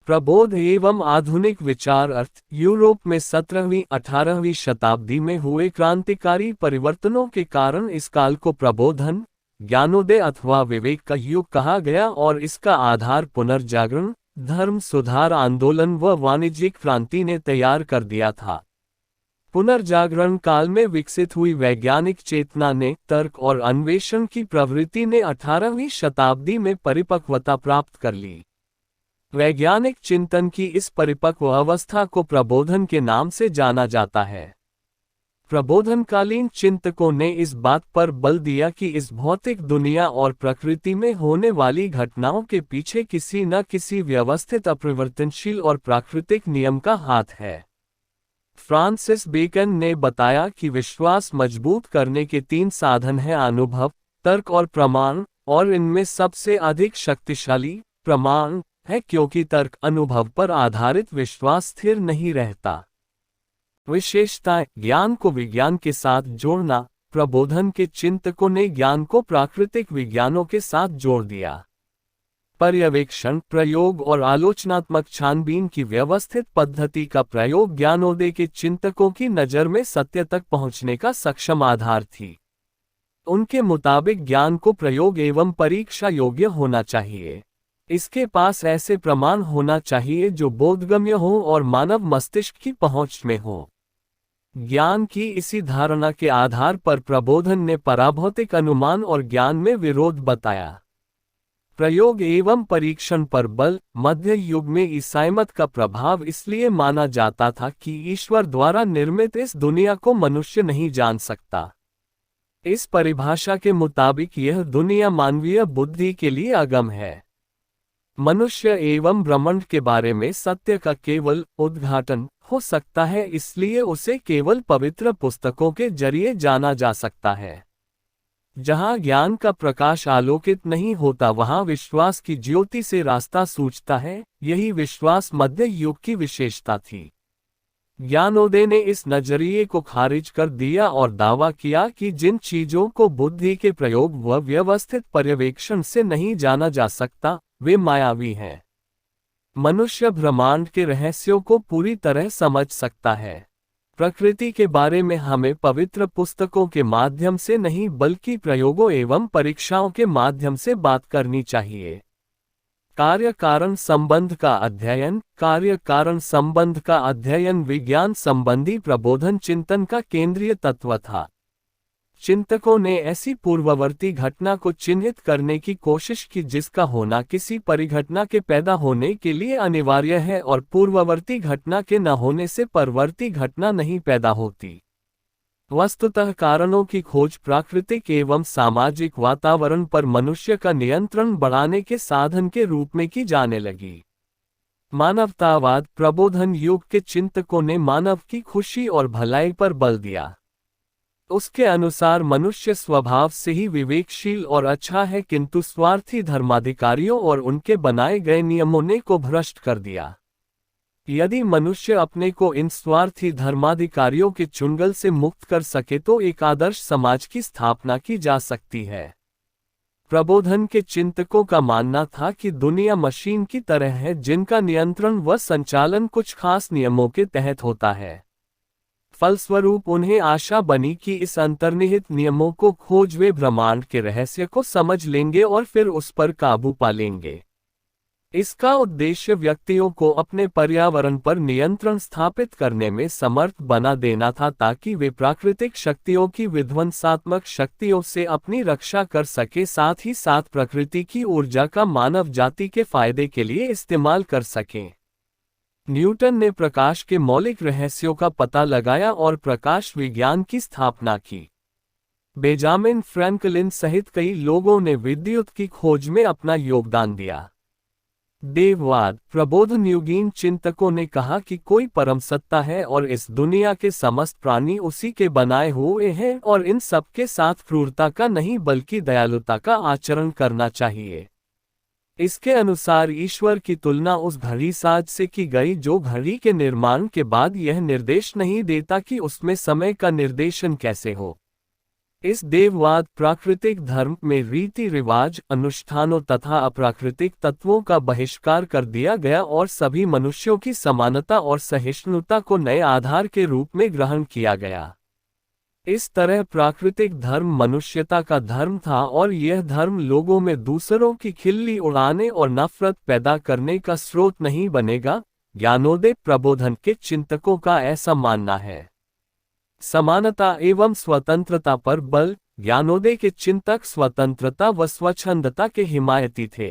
प्रबोध एवं आधुनिक विचार अर्थ यूरोप में 17वीं-18वीं शताब्दी में हुए क्रांतिकारी परिवर्तनों के कारण इस काल को प्रबोधन, ज्ञानोदय अथवा विवेक का युग कहा गया और इसका आधार पुनर्जागरण, धर्म सुधार आंदोलन व वाणिज्यिक क्रांति ने तैयार कर दिया था। पुनर्जागरण काल में विकसित हुई वैज्ञानिक चेतना ने तर्क और अन्वेषण की प्रवृत्ति ने 18वीं शताब्दी में परिपक्वता प्राप्त कर ली। वैज्ञानिक चिंतन की इस परिपक्व अवस्था को प्रबोधन के नाम से जाना जाता है। प्रबोधनकालीन चिंतकों ने इस बात पर बल दिया कि इस भौतिक दुनिया और प्रकृति में होने वाली घटनाओं के पीछे किसी न किसी व्यवस्थित अपरिवर्तनशील और प्राकृतिक नियम का हाथ है। फ्रांसिस बेकन ने बताया कि विश्वास मजबूत करने के 3 साधन हैं: अनुभव, तर्क और प्रमाण, और इनमें सबसे अधिक शक्तिशाली प्रमाण है, क्योंकि तर्क अनुभव पर आधारित विश्वास स्थिर नहीं रहता। विशेषताएं: ज्ञान को विज्ञान के साथ जोड़ना। प्रबोधन के चिंतकों ने ज्ञान को प्राकृतिक विज्ञानों के साथ जोड़ दिया। पर्यवेक्षण, प्रयोग और आलोचनात्मक छानबीन की व्यवस्थित पद्धति का प्रयोग ज्ञानोदय के चिंतकों की नज़र में सत्य तक पहुंचने का सक्षम आधार थी। उनके मुताबिक ज्ञान को प्रयोग एवं परीक्षा योग्य होना चाहिए। इसके पास ऐसे प्रमाण होना चाहिए जो बोधगम्य हो और मानव मस्तिष्क की पहुंच में हो। ज्ञान की इसी धारणा के आधार पर प्रबोधन ने पराभौतिक अनुमान और ज्ञान में विरोध बताया। प्रयोग एवं परीक्षण पर बल। मध्य युग में ईसाई मत का प्रभाव इसलिए माना जाता था कि ईश्वर द्वारा निर्मित इस दुनिया को मनुष्य नहीं जान सकता। इस परिभाषा के मुताबिक यह दुनिया मानवीय बुद्धि के लिए अगम है। मनुष्य एवं ब्रह्मांड के बारे में सत्य का केवल उद्घाटन हो सकता है, इसलिए उसे केवल पवित्र पुस्तकों के जरिए जाना जा सकता है। जहां ज्ञान का प्रकाश आलोकित नहीं होता वहां विश्वास की ज्योति से रास्ता सूझता है। यही विश्वास मध्य युग की विशेषता थी। ज्ञानोदय ने इस नजरिए को खारिज कर दिया और दावा किया कि जिन चीजों को बुद्धि के प्रयोग व व्यवस्थित पर्यवेक्षण से नहीं जाना जा सकता वे मायावी हैं। मनुष्य ब्रह्मांड के रहस्यों को पूरी तरह समझ सकता है। प्रकृति के बारे में हमें पवित्र पुस्तकों के माध्यम से नहीं बल्कि प्रयोगों एवं परीक्षाओं के माध्यम से बात करनी चाहिए। कार्य कारण संबंध का अध्ययन। कार्य कारण संबंध का अध्ययन विज्ञान संबंधी प्रबोधन चिंतन का केंद्रीय तत्व था। चिंतकों ने ऐसी पूर्ववर्ती घटना को चिन्हित करने की कोशिश की जिसका होना किसी परिघटना के पैदा होने के लिए अनिवार्य है और पूर्ववर्ती घटना के न होने से परवर्ती घटना नहीं पैदा होती। वस्तुतः कारणों की खोज प्राकृतिक एवं सामाजिक वातावरण पर मनुष्य का नियंत्रण बढ़ाने के साधन के रूप में की जाने लगी। मानवतावाद। प्रबोधन युग के चिंतकों ने मानव की खुशी और भलाई पर बल दिया। उसके अनुसार मनुष्य स्वभाव से ही विवेकशील और अच्छा है, किंतु स्वार्थी धर्माधिकारियों और उनके बनाए गए नियमों ने को भ्रष्ट कर दिया। यदि मनुष्य अपने को इन स्वार्थी धर्माधिकारियों के चुंगल से मुक्त कर सके तो एक आदर्श समाज की स्थापना की जा सकती है। प्रबोधन के चिंतकों का मानना था कि दुनिया मशीन की तरह है जिनका नियंत्रण व संचालन कुछ खास नियमों के तहत होता है। फलस्वरूप उन्हें आशा बनी कि इस अंतर्निहित नियमों को खोज वे ब्रह्मांड के रहस्य को समझ लेंगे और फिर उस पर काबू पा लेंगे। इसका उद्देश्य व्यक्तियों को अपने पर्यावरण पर नियंत्रण स्थापित करने में समर्थ बना देना था ताकि वे प्राकृतिक शक्तियों की विध्वंसात्मक शक्तियों से अपनी रक्षा कर सके, साथ ही साथ प्रकृति की ऊर्जा का मानव जाति के फायदे के लिए इस्तेमाल कर सकें। न्यूटन ने प्रकाश के मौलिक रहस्यों का पता लगाया और प्रकाश विज्ञान की स्थापना की। बेंजामिन फ्रैंकलिन सहित कई लोगों ने विद्युत की खोज में अपना योगदान दिया। देववाद। प्रबोधन युगीन चिंतकों ने कहा कि कोई परम सत्ता है और इस दुनिया के समस्त प्राणी उसी के बनाए हुए हैं और इन सब के साथ क्रूरता का नहीं बल्कि दयालुता का आचरण करना चाहिए। इसके अनुसार ईश्वर की तुलना उस घड़ी साज से की गई जो घड़ी के निर्माण के बाद यह निर्देश नहीं देता कि उसमें समय का निर्देशन कैसे हो। इस देववाद प्राकृतिक धर्म में रीति रिवाज, अनुष्ठानों तथा अप्राकृतिक तत्वों का बहिष्कार कर दिया गया और सभी मनुष्यों की समानता और सहिष्णुता को नए आधार के रूप में ग्रहण किया गया। इस तरह प्राकृतिक धर्म मनुष्यता का धर्म था और यह धर्म लोगों में दूसरों की खिल्ली उड़ाने और नफरत पैदा करने का स्रोत नहीं बनेगा। ज्ञानोदय प्रबोधन के चिंतकों का ऐसा मानना है। समानता एवं स्वतंत्रता पर बल। ज्ञानोदय के चिंतक स्वतंत्रता व स्वच्छंदता के हिमायती थे।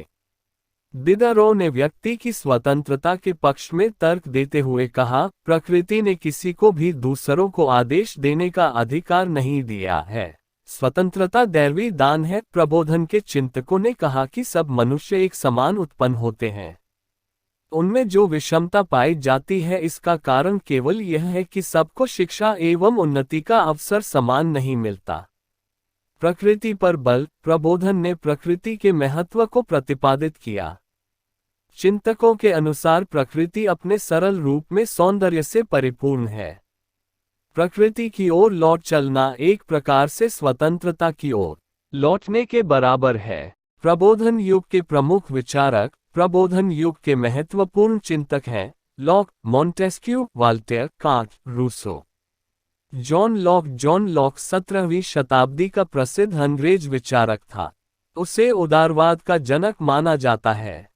दिदरो ने व्यक्ति की स्वतंत्रता के पक्ष में तर्क देते हुए कहा, प्रकृति ने किसी को भी दूसरों को आदेश देने का अधिकार नहीं दिया है। स्वतंत्रता दैवी दान है। प्रबोधन के चिंतकों ने कहा कि सब मनुष्य एक समान उत्पन्न होते हैं। उनमें जो विषमता पाई जाती है इसका कारण केवल यह है कि सबको शिक्षा एवं उन्नति का अवसर समान नहीं मिलता। प्रकृति पर बल। प्रबोधन ने प्रकृति के महत्व को प्रतिपादित किया। चिंतकों के अनुसार प्रकृति अपने सरल रूप में सौंदर्य से परिपूर्ण है। प्रकृति की ओर लौट चलना एक प्रकार से स्वतंत्रता की ओर लौटने के बराबर है। प्रबोधन युग के प्रमुख विचारक प्रबोधन युग के महत्वपूर्ण चिंतक हैं Locke, Montesquieu, Voltaire, Kant, Rousseau. John Locke 17वीं शताब्दी का प्रसिद्ध अंग्रेज विचारक था। उसे उदारवाद का जनक माना जाता है।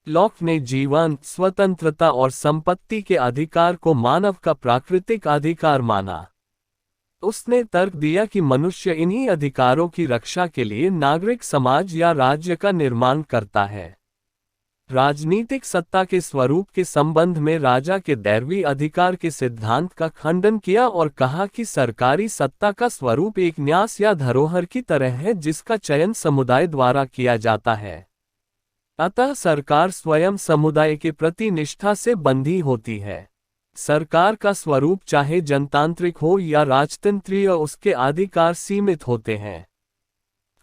लॉक ने जीवन, स्वतंत्रता और संपत्ति के अधिकार को मानव का प्राकृतिक अधिकार माना। उसने तर्क दिया कि मनुष्य इन्हीं अधिकारों की रक्षा के लिए नागरिक समाज या राज्य का निर्माण करता है। राजनीतिक सत्ता के स्वरूप के संबंध में राजा के दैवी अधिकार के सिद्धांत का खंडन किया और कहा कि सरकारी सत्ता का स्वरूप एक न्यास या धरोहर की तरह है जिसका चयन समुदाय द्वारा किया जाता है। अतः सरकार स्वयं समुदाय के प्रति निष्ठा से बंधी होती है। सरकार का स्वरूप चाहे जनतांत्रिक हो या राजतंत्रीय, उसके अधिकार सीमित होते हैं।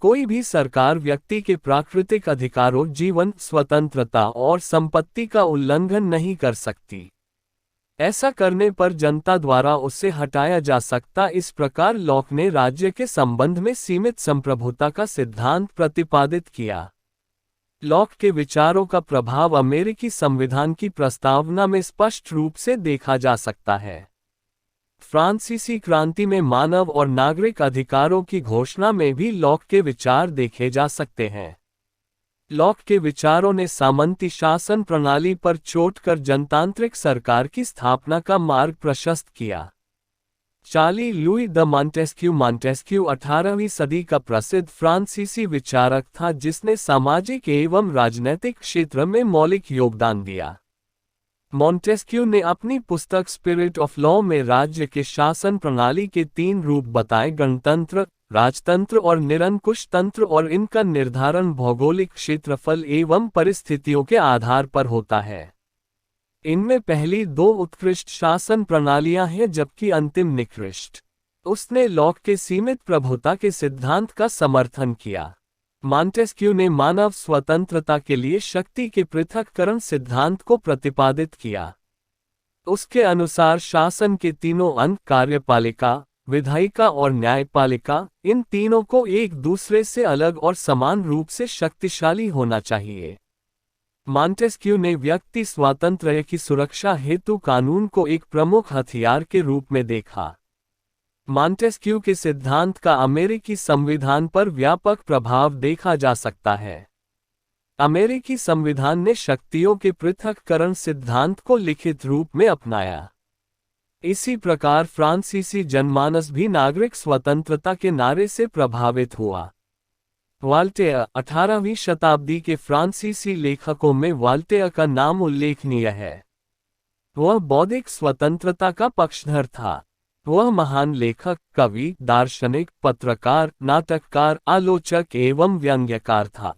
कोई भी सरकार व्यक्ति के प्राकृतिक अधिकारों, जीवन, स्वतंत्रता और संपत्ति का उल्लंघन नहीं कर सकती। ऐसा करने पर जनता द्वारा उसे हटाया जा सकता। इस प्रकार लॉक ने राज्य के संबंध में सीमित संप्रभुता का सिद्धांत प्रतिपादित किया। लॉक के विचारों का प्रभाव अमेरिकी संविधान की प्रस्तावना में स्पष्ट रूप से देखा जा सकता है। फ्रांसीसी क्रांति में मानव और नागरिक अधिकारों की घोषणा में भी लॉक के विचार देखे जा सकते हैं। लॉक के विचारों ने सामंती शासन प्रणाली पर चोट कर जनतांत्रिक सरकार की स्थापना का मार्ग प्रशस्त किया। चार्ली लुई द मॉन्टेस्क्यू 18वीं सदी का प्रसिद्ध फ्रांसीसी विचारक था जिसने सामाजिक एवं राजनैतिक क्षेत्र में मौलिक योगदान दिया। मॉन्टेस्क्यू ने अपनी पुस्तक स्पिरिट ऑफ लॉ में राज्य के शासन प्रणाली के 3 रूप बताए, गणतंत्र, राजतंत्र और निरंकुश तंत्र, और इनका निर्धारण भौगोलिक क्षेत्रफल एवं परिस्थितियों के आधार पर होता है। इनमें पहली 2 उत्कृष्ट शासन प्रणालियां हैं जबकि अंतिम निकृष्ट। उसने लॉक के सीमित प्रभुता के सिद्धांत का समर्थन किया। मॉन्टेस्क्यू ने मानव स्वतंत्रता के लिए शक्ति के पृथक्करण सिद्धांत को प्रतिपादित किया। उसके अनुसार शासन के तीनों अंग, कार्यपालिका, विधायिका और न्यायपालिका, इन तीनों को एक दूसरे से अलग और समान रूप से शक्तिशाली होना चाहिए। मॉन्टेस्क्यू ने व्यक्ति स्वातंत्र्य की सुरक्षा हेतु कानून को एक प्रमुख हथियार के रूप में देखा। मॉन्टेस्क्यू के सिद्धांत का अमेरिकी संविधान पर व्यापक प्रभाव देखा जा सकता है। अमेरिकी संविधान ने शक्तियों के पृथक्करण सिद्धांत को लिखित रूप में अपनाया। इसी प्रकार फ्रांसीसी जनमानस भी नागरिक स्वतंत्रता के नारे से प्रभावित हुआ। वाल्टेयर 18वीं शताब्दी के फ्रांसीसी लेखकों में वाल्टेयर का नाम उल्लेखनीय है। वह बौद्धिक स्वतंत्रता का पक्षधर था। वह महान लेखक, कवि, दार्शनिक, पत्रकार, नाटककार, आलोचक एवं व्यंग्यकार था।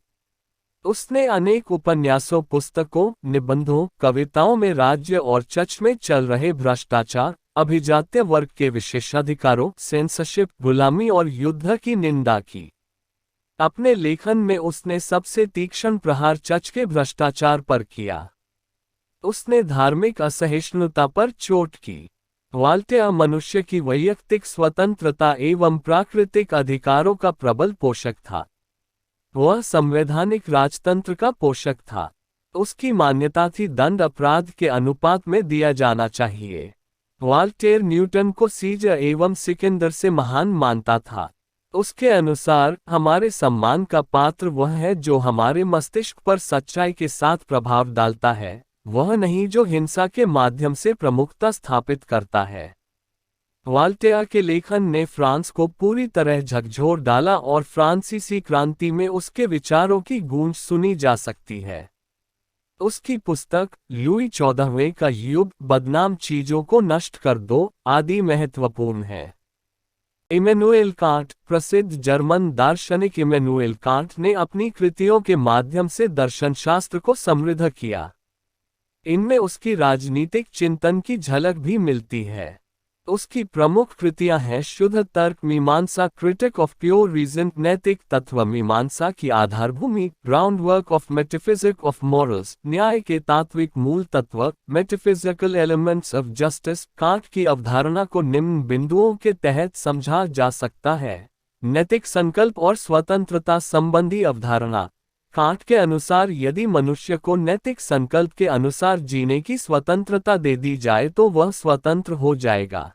उसने अनेक उपन्यासों, पुस्तकों, निबंधों, कविताओं में राज्य और चर्च में चल रहे भ्रष्टाचार, अभिजात्य वर्ग के विशेषाधिकारों, सेंसरशिप, गुलामी और युद्ध की निंदा की। अपने लेखन में उसने सबसे तीक्ष्ण प्रहार चर्च के भ्रष्टाचार पर किया। उसने धार्मिक असहिष्णुता पर चोट की। वॉल्टेयर मनुष्य की वैयक्तिक स्वतंत्रता एवं प्राकृतिक अधिकारों का प्रबल पोषक था। वह संवैधानिक राजतंत्र का पोषक था। उसकी मान्यता थी दंड अपराध के अनुपात में दिया जाना चाहिए। वॉल्टेयर न्यूटन को सीजर एवं सिकंदर से महान मानता था। उसके अनुसार हमारे सम्मान का पात्र वह है जो हमारे मस्तिष्क पर सच्चाई के साथ प्रभाव डालता है, वह नहीं जो हिंसा के माध्यम से प्रमुखता स्थापित करता है। वॉल्टेयर के लेखन ने फ्रांस को पूरी तरह झकझोर डाला और फ्रांसीसी क्रांति में उसके विचारों की गूंज सुनी जा सकती है। उसकी पुस्तक लुई 14वें का युग बदनाम चीजों को नष्ट कर दो आदि महत्वपूर्ण है। इमैनुएल कांट, प्रसिद्ध जर्मन दार्शनिक इमैनुएल कांट ने अपनी कृतियों के माध्यम से दर्शनशास्त्र को समृद्ध किया। इनमें उसकी राजनीतिक चिंतन की झलक भी मिलती है। उसकी प्रमुख कृतियां हैं शुद्ध तर्क मीमांसा, क्रिटिक ऑफ प्योर रीजन, नैतिक तत्व मीमांसा की आधारभूमि, groundwork of metaphysic of morals, न्याय के तात्विक मूल तत्व, metaphysical elements of justice. Kant की अवधारणा को निम्न बिंदुओं के तहत समझा जा सकता है। नैतिक संकल्प और स्वतंत्रता संबंधी अवधारणा। कांट के अनुसार यदि मनुष्य को नैतिक संकल्प के अनुसार जीने की स्वतंत्रता दे दी जाए तो वह स्वतंत्र हो जाएगा।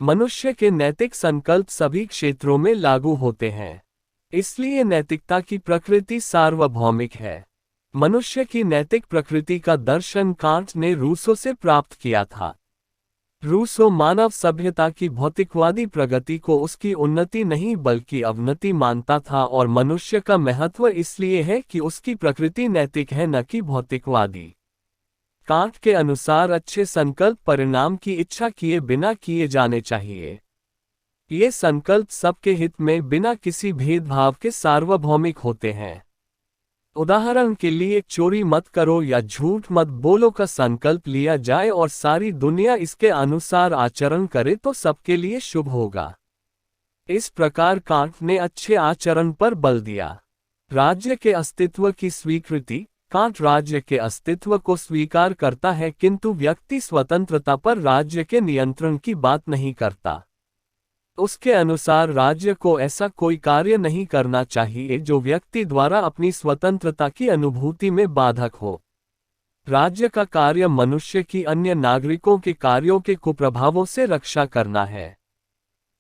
मनुष्य के नैतिक संकल्प सभी क्षेत्रों में लागू होते हैं, इसलिए नैतिकता की प्रकृति सार्वभौमिक है। मनुष्य की नैतिक प्रकृति का दर्शन कांट ने रूसो से प्राप्त किया था। रूसो मानव सभ्यता की भौतिकवादी प्रगति को उसकी उन्नति नहीं बल्कि अवनति मानता था और मनुष्य का महत्व इसलिए है कि उसकी प्रकृति नैतिक है न कि भौतिकवादी। कांट के अनुसार अच्छे संकल्प परिणाम की इच्छा किए बिना किए जाने चाहिए। ये संकल्प सबके हित में बिना किसी भेदभाव के सार्वभौमिक होते हैं। उदाहरण के लिए चोरी मत करो या झूठ मत बोलो का संकल्प लिया जाए और सारी दुनिया इसके अनुसार आचरण करे तो सबके लिए शुभ होगा। इस प्रकार कांट ने अच्छे आचरण पर बल दिया। राज्य के अस्तित्व की स्वीकृति। कांट राज्य के अस्तित्व को स्वीकार करता है किंतु व्यक्ति स्वतंत्रता पर राज्य के नियंत्रण की बात नहीं करता। उसके अनुसार राज्य को ऐसा कोई कार्य नहीं करना चाहिए जो व्यक्ति द्वारा अपनी स्वतंत्रता की अनुभूति में बाधक हो। राज्य का कार्य मनुष्य की अन्य नागरिकों के कार्यों के कुप्रभावों से रक्षा करना है।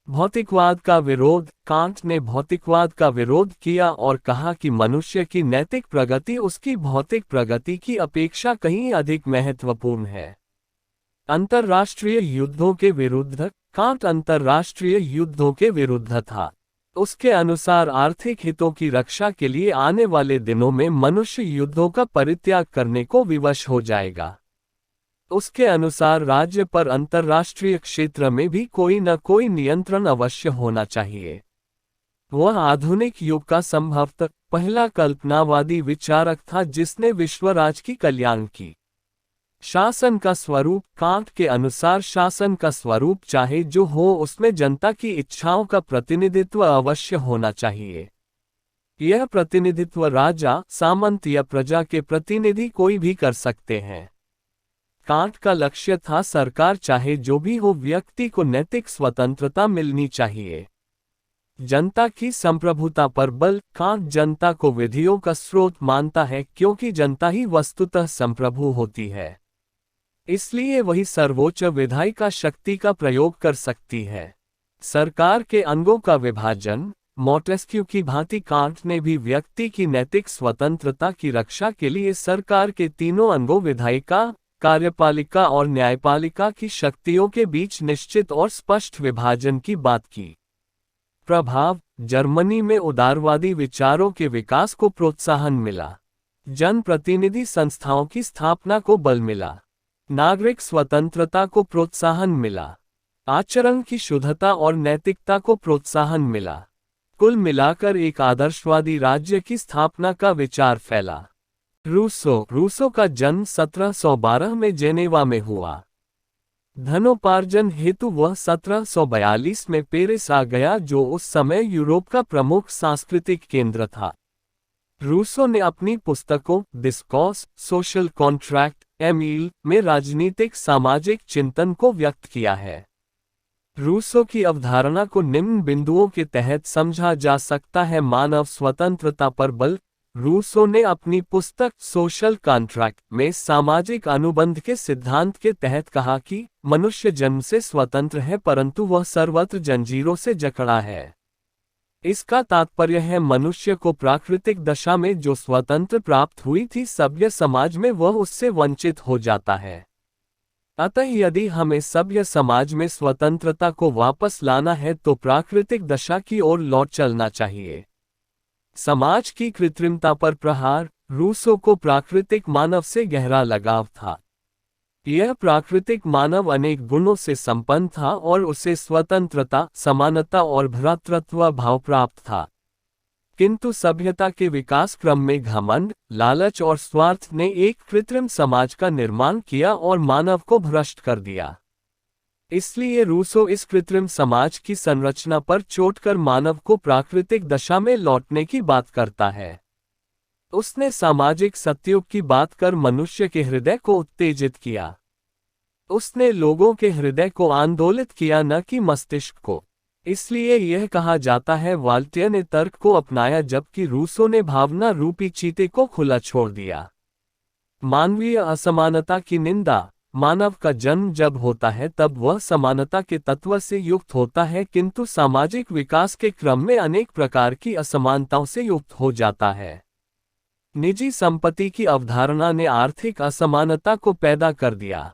भौतिकवाद का विरोध। कांट ने भौतिकवाद का विरोध किया और कहा कि मनुष्य की नैतिक प्रगति उसकी भौतिक प्रगति की अपेक्षा कहीं अधिक महत्वपूर्ण है। अंतर्राष्ट्रीय युद्धों के विरुद्ध। कांट अंतर्राष्ट्रीय युद्धों के विरुद्ध था। उसके अनुसार आर्थिक हितों की रक्षा के लिए आने वाले दिनों में मनुष्य युद्धों का परित्याग करने को विवश हो जाएगा। उसके अनुसार राज्य पर अंतर्राष्ट्रीय क्षेत्र में भी कोई न कोई नियंत्रण अवश्य होना चाहिए। वह आधुनिक युग का संभवतः पहला कल्पनावादी विचारक था जिसने विश्वराज की कल्याण की। शासन का स्वरूप। कांट के अनुसार शासन का स्वरूप चाहे जो हो उसमें जनता की इच्छाओं का प्रतिनिधित्व अवश्य होना चाहिए। यह प्रतिनिधित्व राजा, सामंत या प्रजा के प्रतिनिधि कोई भी कर सकते हैं। कांट का लक्ष्य था सरकार चाहे जो भी हो व्यक्ति को नैतिक स्वतंत्रता मिलनी चाहिए। जनता की संप्रभुता पर बल। कांट जनता को विधियों का स्रोत मानता है क्योंकि जनता ही वस्तुतः संप्रभु होती है, इसलिए वही सर्वोच्च विधायिका शक्ति का प्रयोग कर सकती है। सरकार के अंगों का विभाजन। मोंटेस्क्यू की भांति कांट ने भी व्यक्ति की नैतिक स्वतंत्रता की रक्षा के लिए सरकार के तीनों अंगों विधायिका, कार्यपालिका और न्यायपालिका की शक्तियों के बीच निश्चित और स्पष्ट विभाजन की बात की। प्रभाव। जर्मनी में उदारवादी विचारों के विकास को प्रोत्साहन मिला। जनप्रतिनिधि संस्थाओं की स्थापना को बल मिला। नागरिक स्वतंत्रता को प्रोत्साहन मिला। आचरण की शुद्धता और नैतिकता को प्रोत्साहन मिला। कुल मिलाकर एक आदर्शवादी राज्य की स्थापना का विचार फैला। रूसो का जन्म 1712 में जेनेवा में हुआ। धनोपार्जन हेतु वह 1742 में पेरिस आ गया जो उस समय यूरोप का प्रमुख सांस्कृतिक केंद्र था। रूसो ने अपनी पुस्तकों डिस्कोर्स, सोशल कॉन्ट्रैक्ट, एमील में राजनीतिक सामाजिक चिंतन को व्यक्त किया है। रूसो की अवधारणा को निम्न बिंदुओं के तहत समझा जा सकता है। मानव स्वतंत्रता पर बल। रूसो ने अपनी पुस्तक सोशल कॉन्ट्रैक्ट में सामाजिक अनुबंध के सिद्धांत के तहत कहा कि मनुष्य जन्म से स्वतंत्र है परंतु वह सर्वत्र जंजीरों से जकड़ा है। इसका तात्पर्य है मनुष्य को प्राकृतिक दशा में जो स्वतंत्र प्राप्त हुई थी सभ्य समाज में वह उससे वंचित हो जाता है। अतः यदि हमें सभ्य समाज में स्वतंत्रता को वापस लाना है तो प्राकृतिक दशा की ओर लौट चलना चाहिए। समाज की कृत्रिमता पर प्रहार। रूसो को प्राकृतिक मानव से गहरा लगाव था। यह प्राकृतिक मानव अनेक गुणों से संपन्न था और उसे स्वतंत्रता, समानता और भ्रातृत्व भाव प्राप्त था। किंतु सभ्यता के विकास क्रम में घमंड, लालच और स्वार्थ ने एक कृत्रिम समाज का निर्माण किया और मानव को भ्रष्ट कर दिया। इसलिए रूसो इस कृत्रिम समाज की संरचना पर चोट कर मानव को प्राकृतिक दशा में लौटने की बात करता है। उसने सामाजिक सत्योग की बात कर मनुष्य के हृदय को उत्तेजित किया। उसने लोगों के हृदय को आंदोलित किया न कि मस्तिष्क को। इसलिए यह कहा जाता है वाल्टियर ने तर्क को अपनाया जबकि रूसो ने भावना रूपी चीते को खुला छोड़ दिया। मानवीय असमानता की निंदा। मानव का जन्म जब होता है तब वह समानता के तत्व से युक्त होता है किंतु सामाजिक विकास के क्रम में अनेक प्रकार की असमानताओं से युक्त हो जाता है। निजी संपत्ति की अवधारणा ने आर्थिक असमानता को पैदा कर दिया।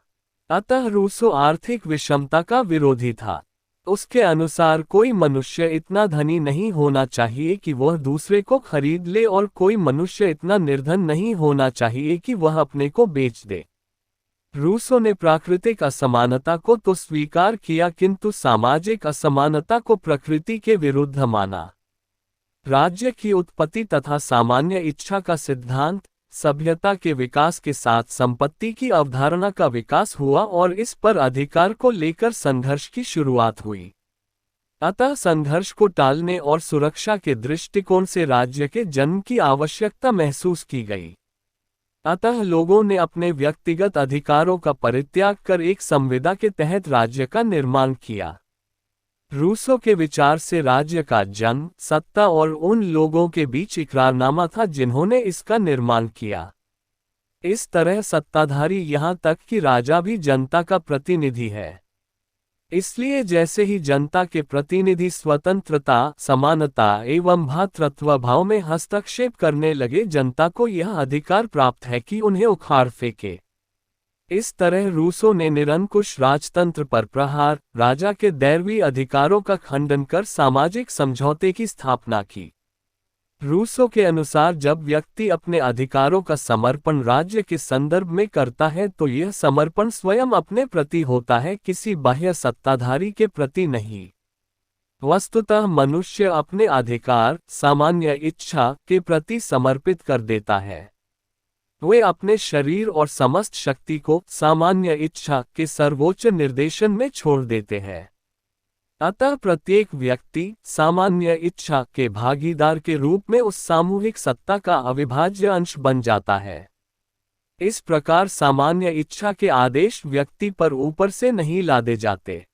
अतः रूसो आर्थिक विषमता का विरोधी था। उसके अनुसार कोई मनुष्य इतना धनी नहीं होना चाहिए कि वह दूसरे को खरीद ले और कोई मनुष्य इतना निर्धन नहीं होना चाहिए कि वह अपने को बेच दे। रूसो ने प्राकृतिक असमानता को तो स्वीकार किया किंतु सामाजिक असमानता को प्रकृति के विरुद्ध माना। राज्य की उत्पत्ति तथा सामान्य इच्छा का सिद्धांत। सभ्यता के विकास के साथ संपत्ति की अवधारणा का विकास हुआ और इस पर अधिकार को लेकर संघर्ष की शुरुआत हुई। अतः संघर्ष को टालने और सुरक्षा के दृष्टिकोण से राज्य के जन्म की आवश्यकता महसूस की गई। अतः लोगों ने अपने व्यक्तिगत अधिकारों का परित्याग कर एक संविदा के तहत राज्य का निर्माण किया। रूसो के विचार से राज्य का जन्म सत्ता और उन लोगों के बीच इकरारनामा था जिन्होंने इसका निर्माण किया। इस तरह सत्ताधारी यहाँ तक कि राजा भी जनता का प्रतिनिधि है। इसलिए जैसे ही जनता के प्रतिनिधि स्वतंत्रता, समानता एवं भ्रातृत्व भाव में हस्तक्षेप करने लगे जनता को यह अधिकार प्राप्त है कि उन्हें उखाड़ फेंके। इस तरह रूसो ने निरंकुश राजतंत्र पर प्रहार, राजा के दैवीय अधिकारों का खंडन कर सामाजिक समझौते की स्थापना की। रूसो के अनुसार जब व्यक्ति अपने अधिकारों का समर्पण राज्य के संदर्भ में करता है तो यह समर्पण स्वयं अपने प्रति होता है, किसी बाह्य सत्ताधारी के प्रति नहीं। वस्तुतः मनुष्य अपने अधिकार, सामान्य इच्छा के प्रति समर्पित कर देता है। वे अपने शरीर और समस्त शक्ति को सामान्य इच्छा के सर्वोच्च निर्देशन में छोड़ देते हैं। अतः प्रत्येक व्यक्ति सामान्य इच्छा के भागीदार के रूप में उस सामूहिक सत्ता का अविभाज्य अंश बन जाता है। इस प्रकार सामान्य इच्छा के आदेश व्यक्ति पर ऊपर से नहीं लादे जाते।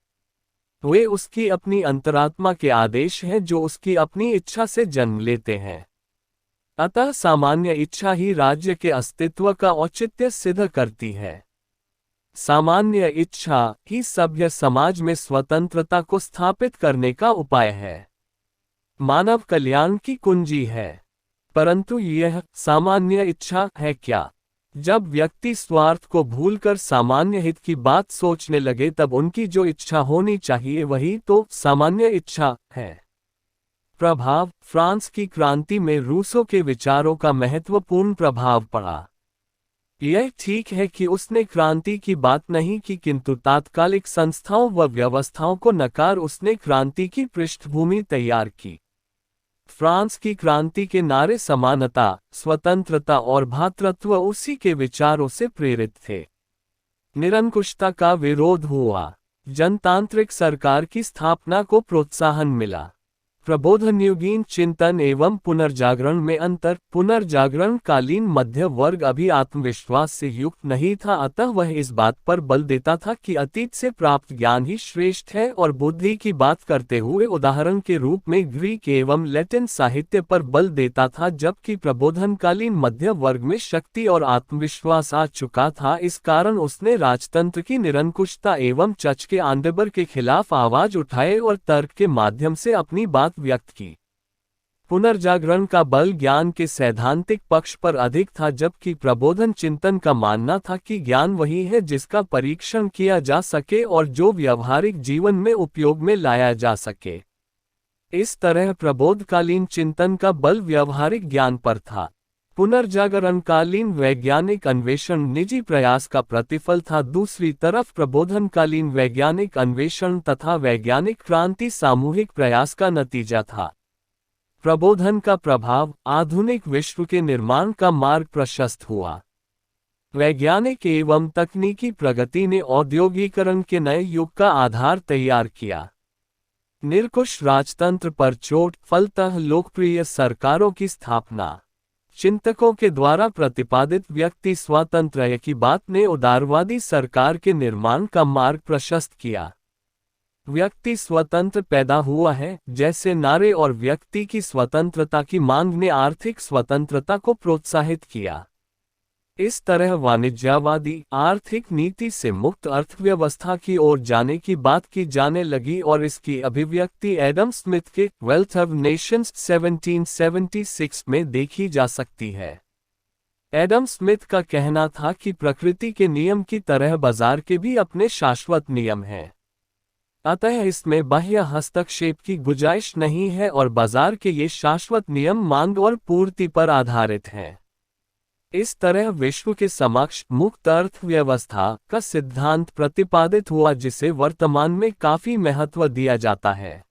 वे उसकी अपनी अंतरात्मा के आदेश हैं जो उसकी अपनी इच्छा से जन्म लेते हैं। अतः सामान्य इच्छा ही राज्य के अस्तित्व का औचित्य सिद्ध करती है। सामान्य इच्छा ही सभ्य समाज में स्वतंत्रता को स्थापित करने का उपाय है, मानव कल्याण की कुंजी है। परंतु यह सामान्य इच्छा है क्या? जब व्यक्ति स्वार्थ को भूलकर सामान्य हित की बात सोचने लगे तब उनकी जो इच्छा होनी चाहिए वही तो सामान्य इच्छा है। प्रभाव। फ्रांस की क्रांति में रूसो के विचारों का महत्वपूर्ण प्रभाव पड़ा। यह ठीक है कि उसने क्रांति की बात नहीं की किंतु तात्कालिक संस्थाओं व व्यवस्थाओं को नकार उसने क्रांति की पृष्ठभूमि तैयार की। फ्रांस की क्रांति के नारे समानता, स्वतंत्रता और भ्रातृत्व उसी के विचारों से प्रेरित थे। निरंकुशता का विरोध हुआ। जनतांत्रिक सरकार की स्थापना को प्रोत्साहन मिला। प्रबोधनयुगीन चिंतन एवं पुनर्जागरण में अंतर। पुनर्जागरण कालीन मध्य वर्ग अभी आत्मविश्वास से युक्त नहीं था, अतः वह इस बात पर बल देता था कि अतीत से प्राप्त ज्ञान ही श्रेष्ठ है और बुद्धि की बात करते हुए उदाहरण के रूप में ग्रीक एवं लैटिन साहित्य पर बल देता था, जबकि प्रबोधनकालीन मध्य वर्ग में शक्ति और आत्मविश्वास आ चुका था। इस कारण उसने राजतंत्र की निरंकुशता एवं चच के आंडबर के खिलाफ आवाज उठाए और तर्क के माध्यम से अपनी बात व्यक्त की। पुनर्जागरण का बल ज्ञान के सैद्धांतिक पक्ष पर अधिक था, जबकि प्रबोधन चिंतन का मानना था कि ज्ञान वही है जिसका परीक्षण किया जा सके और जो व्यवहारिक जीवन में उपयोग में लाया जा सके। इस तरह प्रबोधकालीन चिंतन का बल व्यवहारिक ज्ञान पर था। पुनर्जागरणकालीन वैज्ञानिक अन्वेषण निजी प्रयास का प्रतिफल था। दूसरी तरफ प्रबोधनकालीन वैज्ञानिक अन्वेषण तथा वैज्ञानिक क्रांति सामूहिक प्रयास का नतीजा था। प्रबोधन का प्रभाव आधुनिक विश्व के निर्माण का मार्ग प्रशस्त हुआ। वैज्ञानिक एवं तकनीकी प्रगति ने औद्योगिकरण के नए युग का आधार तैयार किया। निरंकुश राजतंत्र पर चोट, फलतः लोकप्रिय सरकारों की स्थापना, चिंतकों के द्वारा प्रतिपादित व्यक्ति स्वातंत्र्य की बात ने उदारवादी सरकार के निर्माण का मार्ग प्रशस्त किया। व्यक्ति स्वतंत्र पैदा हुआ है जैसे नारे और व्यक्ति की स्वतंत्रता की मांग ने आर्थिक स्वतंत्रता को प्रोत्साहित किया। इस तरह वाणिज्यवादी आर्थिक नीति से मुक्त अर्थव्यवस्था की ओर जाने की बात की जाने लगी और इसकी अभिव्यक्ति एडम स्मिथ के वेल्थ ऑफ नेशंस 1776 में देखी जा सकती है। एडम स्मिथ का कहना था कि प्रकृति के नियम की तरह बाजार के भी अपने शाश्वत नियम हैं, अतः इसमें बाह्य हस्तक्षेप की गुंजाइश नहीं है और बाजार के ये शाश्वत नियम मांग और पूर्ति पर आधारित हैं। इस तरह विश्व के समक्ष मुक्त अर्थव्यवस्था का सिद्धांत प्रतिपादित हुआ, जिसे वर्तमान में काफी महत्व दिया जाता है।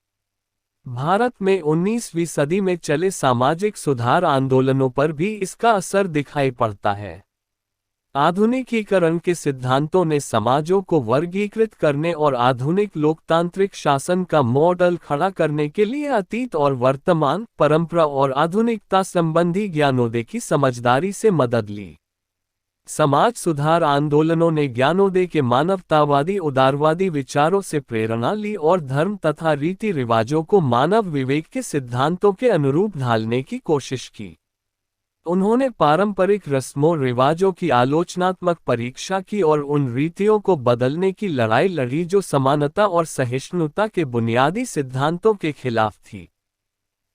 भारत में 19वीं सदी में चले सामाजिक सुधार आंदोलनों पर भी इसका असर दिखाई पड़ता है। आधुनिकीकरण के सिद्धांतों ने समाजों को वर्गीकृत करने और आधुनिक लोकतांत्रिक शासन का मॉडल खड़ा करने के लिए अतीत और वर्तमान, परंपरा और आधुनिकता संबंधी ज्ञानोदय की समझदारी से मदद ली। समाज सुधार आंदोलनों ने ज्ञानोदय के मानवतावादी उदारवादी विचारों से प्रेरणा ली और धर्म तथा रीति रिवाजों को मानव विवेक के सिद्धांतों के अनुरूप ढालने की कोशिश की। उन्होंने पारंपरिक रस्मों रिवाजों की आलोचनात्मक परीक्षा की और उन रीतियों को बदलने की लड़ाई लड़ी जो समानता और सहिष्णुता के बुनियादी सिद्धांतों के खिलाफ थी।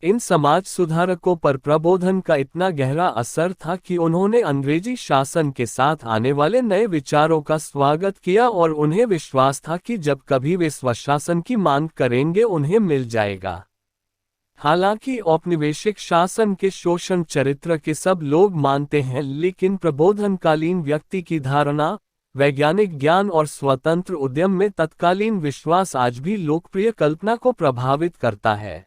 इन समाज सुधारकों पर प्रबोधन का इतना गहरा असर था कि उन्होंने अंग्रेजी शासन के साथ आने वाले नए विचारों का स्वागत किया और उन्हें विश्वास था कि जब कभी वे स्वशासन की मांग करेंगे उन्हें मिल जाएगा। हालांकि औपनिवेशिक शासन के शोषण चरित्र के सब लोग मानते हैं, लेकिन प्रबोधनकालीन व्यक्ति की धारणा, वैज्ञानिक ज्ञान और स्वतंत्र उद्यम में तत्कालीन विश्वास आज भी लोकप्रिय कल्पना को प्रभावित करता है।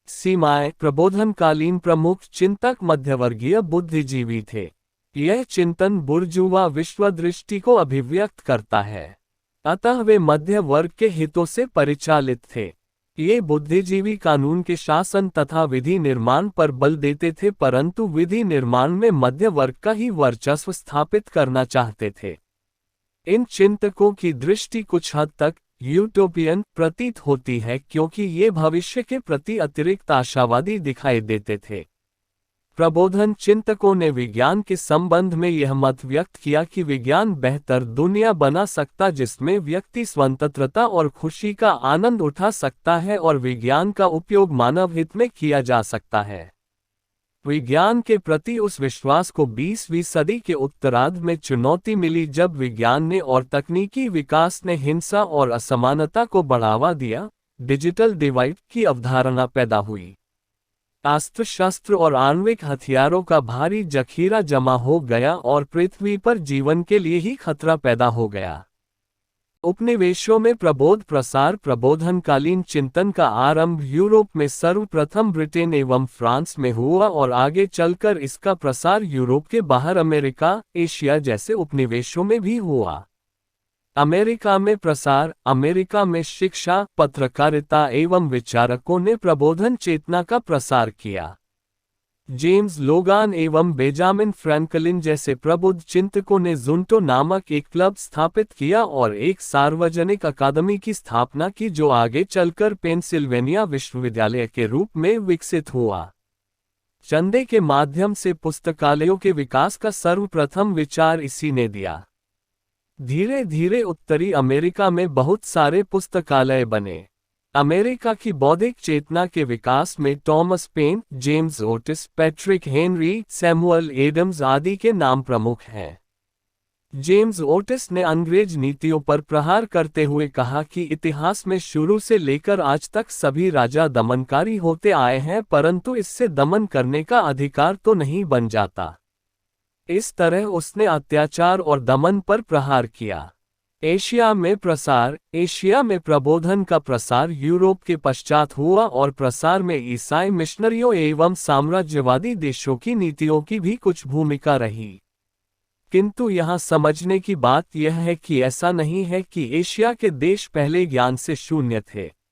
सीमाएं। प्रबोधनकालीन प्रमुख चिंतक मध्यवर्गीय बुद्धिजीवी थे। यह चिंतन बुर्जुआ विश्वदृष्टि को अभिव्यक्त करता है, अतः वे मध्य वर्ग के हितों से परिचालित थे। ये बुद्धिजीवी कानून के शासन तथा विधि निर्माण पर बल देते थे, परंतु विधि निर्माण में मध्य वर्ग का ही वर्चस्व स्थापित करना चाहते थे। इन चिंतकों की दृष्टि कुछ हद तक यूटोपियन प्रतीत होती है, क्योंकि ये भविष्य के प्रति अतिरिक्त आशावादी दिखाई देते थे। प्रबोधन चिंतकों ने विज्ञान के संबंध में यह मत व्यक्त किया कि विज्ञान बेहतर दुनिया बना सकता जिसमें व्यक्ति स्वतंत्रता और खुशी का आनंद उठा सकता है और विज्ञान का उपयोग मानव हित में किया जा सकता है। विज्ञान के प्रति उस विश्वास को 20वीं सदी के उत्तरार्ध में चुनौती मिली, जब विज्ञान ने और तकनीकी विकास ने हिंसा और असमानता को बढ़ावा दिया। डिजिटल डिवाइड की अवधारणा पैदा हुई। अस्त्र शस्त्र और आणविक हथियारों का भारी जखीरा जमा हो गया और पृथ्वी पर जीवन के लिए ही खतरा पैदा हो गया। उपनिवेशों में प्रबोध प्रसार। प्रबोधनकालीन चिंतन का आरंभ यूरोप में सर्वप्रथम ब्रिटेन एवं फ्रांस में हुआ और आगे चलकर इसका प्रसार यूरोप के बाहर अमेरिका, एशिया जैसे उपनिवेशों में भी हुआ। अमेरिका में प्रसार। अमेरिका में शिक्षा, पत्रकारिता एवं विचारकों ने प्रबोधन चेतना का प्रसार किया। जेम्स लोगान एवं बेंजामिन फ्रैंकलिन जैसे प्रबुद्ध चिंतकों ने ज़ुंटो नामक एक क्लब स्थापित किया और एक सार्वजनिक अकादमी की स्थापना की जो आगे चलकर पेंसिल्वेनिया विश्वविद्यालय के रूप में विकसित हुआ। चंदे के माध्यम से पुस्तकालयों के विकास का सर्वप्रथम विचार इसी ने दिया। धीरे धीरे उत्तरी अमेरिका में बहुत सारे पुस्तकालय बने। अमेरिका की बौद्धिक चेतना के विकास में Thomas Paine, James Otis, Patrick Henry, Samuel Adams आदि के नाम प्रमुख हैं। जेम्स ओटिस ने अंग्रेज नीतियों पर प्रहार करते हुए कहा कि इतिहास में शुरू से लेकर आज तक सभी राजा दमनकारी होते आए हैं, परंतु इससे दमन करने का अधिकार तो नहीं बन जाता। इस तरह उसने अत्याचार और दमन पर प्रहार किया। एशिया में प्रसार। एशिया में प्रबोधन का प्रसार यूरोप के पश्चात हुआ और प्रसार में ईसाई मिशनरियों एवं साम्राज्यवादी देशों की नीतियों की भी कुछ भूमिका रही। किंतु यहाँ समझने की बात यह है कि ऐसा नहीं है कि एशिया के देश पहले ज्ञान से शून्य थे।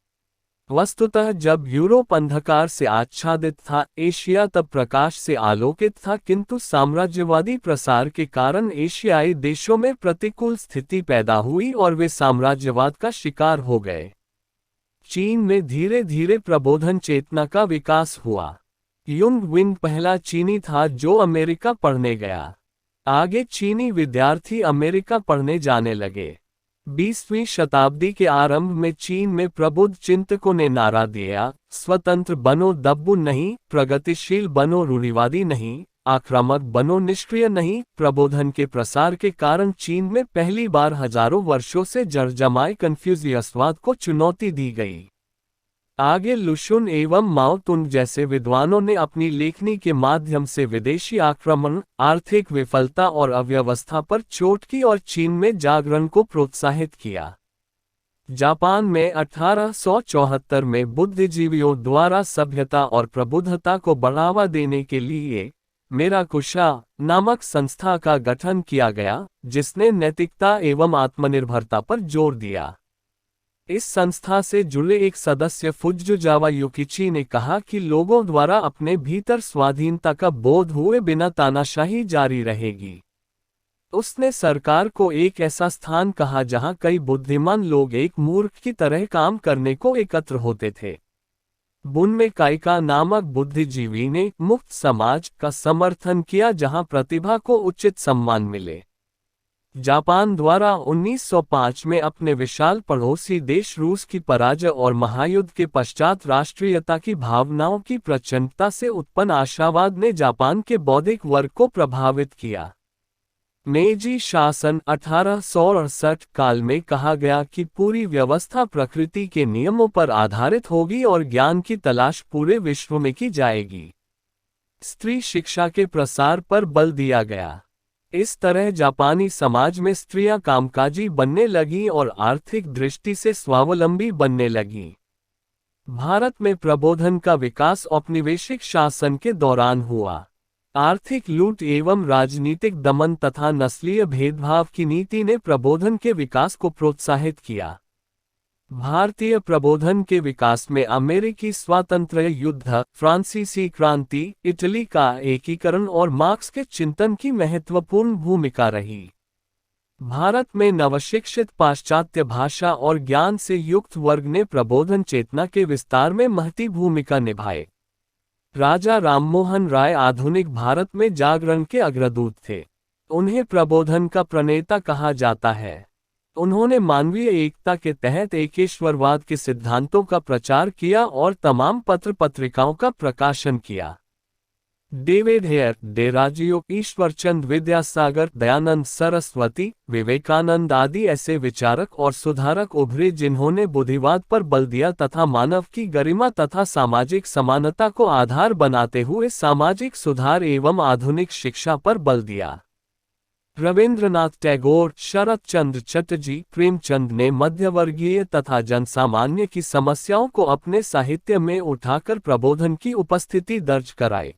वस्तुतः जब यूरोप अंधकार से आच्छादित था, एशिया तब प्रकाश से आलोकित था, किंतु साम्राज्यवादी प्रसार के कारण एशियाई देशों में प्रतिकूल स्थिति पैदा हुई और वे साम्राज्यवाद का शिकार हो गए। चीन में धीरे धीरे प्रबोधन चेतना का विकास हुआ। युंग विंग पहला चीनी था जो अमेरिका पढ़ने गया। आगे चीनी विद्यार्थी अमेरिका पढ़ने जाने लगे। 20वीं शताब्दी के आरंभ में चीन में प्रबुद्ध चिंतकों ने नारा दिया, स्वतंत्र बनो दब्बू नहीं, प्रगतिशील बनो रूढ़िवादी नहीं, आक्रामक बनो निष्क्रिय नहीं। प्रबोधन के प्रसार के कारण चीन में पहली बार हजारों वर्षों से जड़-जमाए कन्फ्यूशियसवाद को चुनौती दी गई। आगे लुशुन एवं माओ तुंग जैसे विद्वानों ने अपनी लेखनी के माध्यम से विदेशी आक्रमण, आर्थिक विफलता और अव्यवस्था पर चोट की और चीन में जागरण को प्रोत्साहित किया। जापान में 1874 में बुद्धिजीवियों द्वारा सभ्यता और प्रबुद्धता को बढ़ावा देने के लिए मेराकुशा नामक संस्था का गठन किया गया, जिसने नैतिकता एवं आत्मनिर्भरता पर जोर दिया। इस संस्था से जुड़े एक सदस्य फुजिवारा युकिची ने कहा कि लोगों द्वारा अपने भीतर स्वाधीनता का बोध हुए बिना तानाशाही जारी रहेगी। उसने सरकार को एक ऐसा स्थान कहा जहां कई बुद्धिमान लोग एक मूर्ख की तरह काम करने को एकत्र होते थे। बुनमे काइका नामक बुद्धिजीवी ने मुक्त समाज का समर्थन किया जहां प्रतिभा को उचित सम्मान मिले। जापान द्वारा 1905 में अपने विशाल पड़ोसी देश रूस की पराजय और महायुद्ध के पश्चात राष्ट्रीयता की भावनाओं की प्रचंडता से उत्पन्न आशावाद ने जापान के बौद्धिक वर्ग को प्रभावित किया। मेiji शासन 1868 काल में कहा गया कि पूरी व्यवस्था प्रकृति के नियमों पर आधारित होगी और ज्ञान की तलाश पूरे विश्व में की जाएगी। स्त्री शिक्षा के प्रसार पर बल दिया गया। इस तरह जापानी समाज में स्त्रियां कामकाजी बनने लगीं और आर्थिक दृष्टि से स्वावलंबी बनने लगीं। भारत में प्रबोधन का विकास औपनिवेशिक शासन के दौरान हुआ। आर्थिक लूट एवं राजनीतिक दमन तथा नस्लीय भेदभाव की नीति ने प्रबोधन के विकास को प्रोत्साहित किया। भारतीय प्रबोधन के विकास में अमेरिकी स्वातंत्र्य युद्ध, फ्रांसीसी क्रांति, इटली का एकीकरण और मार्क्स के चिंतन की महत्वपूर्ण भूमिका रही। भारत में नवशिक्षित पाश्चात्य भाषा और ज्ञान से युक्त वर्ग ने प्रबोधन चेतना के विस्तार में महती भूमिका निभाई। राजा राममोहन राय आधुनिक भारत में जागरण के अग्रदूत थे। उन्हें प्रबोधन का प्रणेता कहा जाता है। उन्होंने मानवीय एकता के तहत एकेश्वरवाद के सिद्धांतों का प्रचार किया और तमाम पत्र पत्रिकाओं का प्रकाशन किया। डेविड हेयर, डेराजियो, ईश्वरचंद विद्यासागर, दयानंद सरस्वती, विवेकानंद आदि ऐसे विचारक और सुधारक उभरे जिन्होंने बुद्धिवाद पर बल दिया तथा मानव की गरिमा तथा सामाजिक समानता को आधार बनाते हुए सामाजिक सुधार एवं आधुनिक शिक्षा पर बल दिया। रविंद्रनाथ टैगोर, शरत चंद्र चटर्जी, प्रेमचंद ने मध्यवर्गीय तथा जनसामान्य की समस्याओं को अपने साहित्य में उठाकर प्रबोधन की उपस्थिति दर्ज कराई।